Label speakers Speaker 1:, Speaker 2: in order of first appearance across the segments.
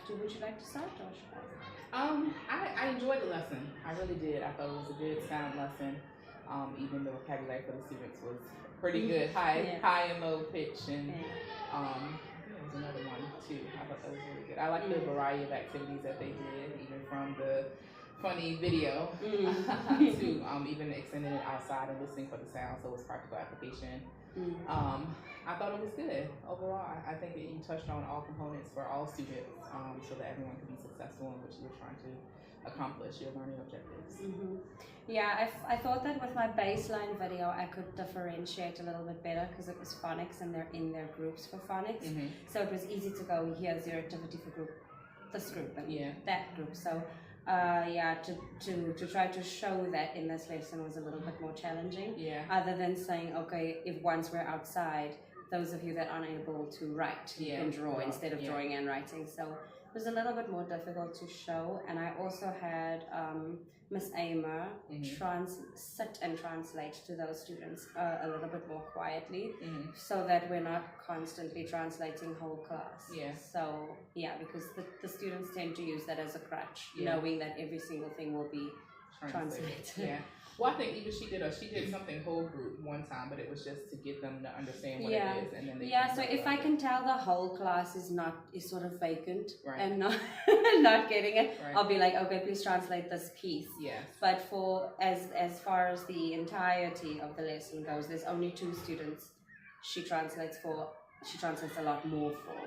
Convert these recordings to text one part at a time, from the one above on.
Speaker 1: would you like to start or should I?
Speaker 2: I enjoyed the lesson. I really did. I thought it was a good sound lesson. Even the vocabulary for the students was pretty good. High and low pitch, and there was another one too. I thought that was really good. I like the variety of activities that they did, even from the funny video to even extending it outside and listening for the sound, so it was practical application. I thought it was good overall. I think that you touched on all components for all students, so that everyone can be successful in what you were trying to accomplish your learning objectives.
Speaker 1: Yeah, I thought that with my baseline video I could differentiate a little bit better because it was phonics and they're in their groups for phonics. So it was easy to go, here's your activity for group, this group and that group. So to try to show that in this lesson was a little bit more challenging. Other than saying, okay, if once we're outside, those of you that aren't able to write, you can draw instead of drawing and writing. So it was a little bit more difficult to show. And I also had Miss Amer sit and translate to those students a little bit more quietly, so that we're not constantly translating whole class. So because the students tend to use that as a crutch, knowing that every single thing will be translated.
Speaker 2: Well, I think even she did something whole group one time, but it was just to get them to understand what it is, and then they
Speaker 1: so if I can tell the whole class is sort of vacant and not not getting it, I'll be like, okay, please translate this piece. But for as far as the entirety of the lesson goes, there's only 2 students she translates a lot more for.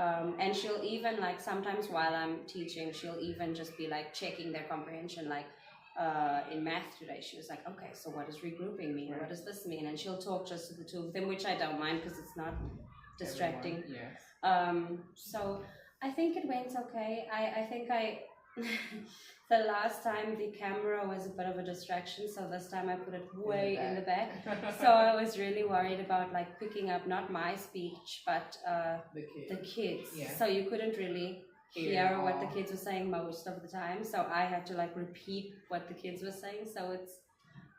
Speaker 1: And she'll even, like, sometimes while I'm teaching, she'll even just be like checking their comprehension, like in math today she was like, okay, so what does regrouping mean, what does this mean, and she'll talk just to the 2 of them, which I don't mind because it's not distracting. So I think it went okay. I think the last time the camera was a bit of a distraction, so this time I put it way in the back. So I was really worried about like picking up not my speech but the kids. So you couldn't really hear what the kids were saying most of the time, so I had to like repeat what the kids were saying. So it's,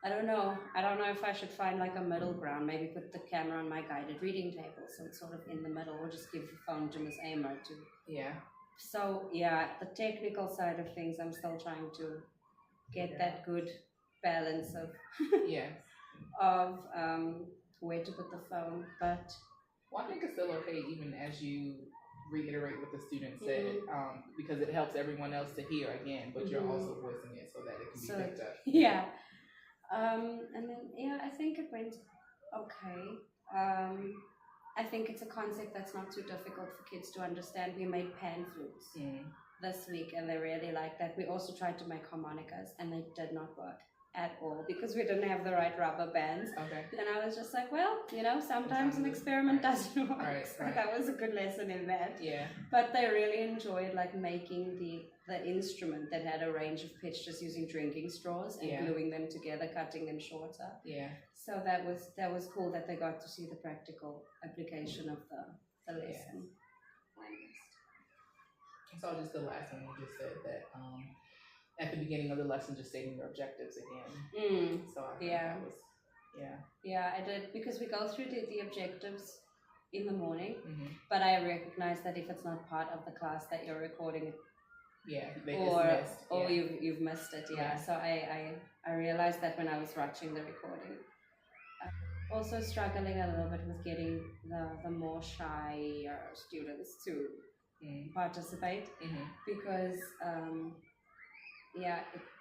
Speaker 1: I don't know if I should find like a middle ground, maybe put the camera on my guided reading table so it's sort of in the middle, or just give the phone to Miss Amer to So the technical side of things, I'm still trying to get that good balance of of where to put the phone. But
Speaker 2: I think it's still okay even as you reiterate what the student said, because it helps everyone else to hear again, but you're also voicing it so that it can be picked up.
Speaker 1: And then I think it went okay. I think it's a concept that's not too difficult for kids to understand. We made pan flutes this week and they really liked that. We also tried to make harmonicas and they did not work at all because we didn't have the right rubber bands. And I was just like, well, sometimes an experiment doesn't work. So that was a good lesson in that. But they really enjoyed like making the instrument that had a range of pitch, just using drinking straws and gluing them together, cutting them shorter. So that was cool that they got to see the practical application of the lesson.
Speaker 2: So just the last one you just said that at the beginning of the lesson, just stating your objectives again. So I think that was,
Speaker 1: I did, because we go through the objectives in the morning, but I recognize that if it's not part of the class that you're recording it, or you've missed it. So I realized that when I was watching the recording. Also struggling a little bit with getting the more shy students to participate, because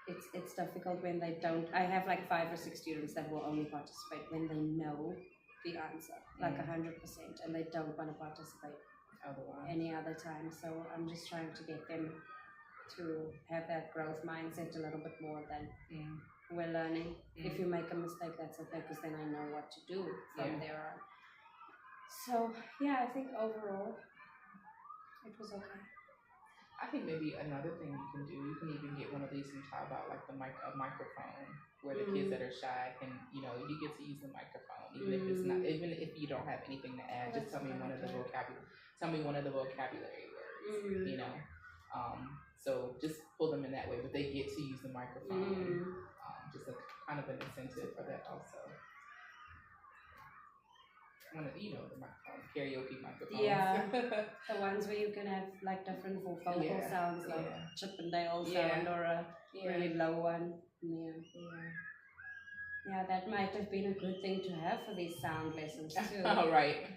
Speaker 1: it's difficult when they don't. I have like 5 or 6 students that will only participate when they know the answer, like 100%, and they don't want to participate any other time. So I'm just trying to get them to have that growth mindset a little bit more than we're learning. If you make a mistake, that's okay, because then I know what to do from there on. So I think overall it was okay.
Speaker 2: I think maybe another thing you can do, you can even get one of these and talk about like a microphone where the kids that are shy can, you get to use the microphone, even if it's not, even if you don't have anything to add, just tell me one of the vocabulary words, so just pull them in that way, but they get to use the microphone, just a kind of an incentive for that also. one of the karaoke microphones.
Speaker 1: Yeah, the ones where you can have like different vocal sounds, like Chippendale sound or a really low one. Yeah, that might have been a good thing to have for these sound lessons too.
Speaker 2: Oh, right.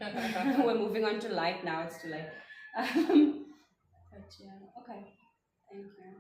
Speaker 1: We're moving on to light now. It's too late. But yeah, okay. Thank you.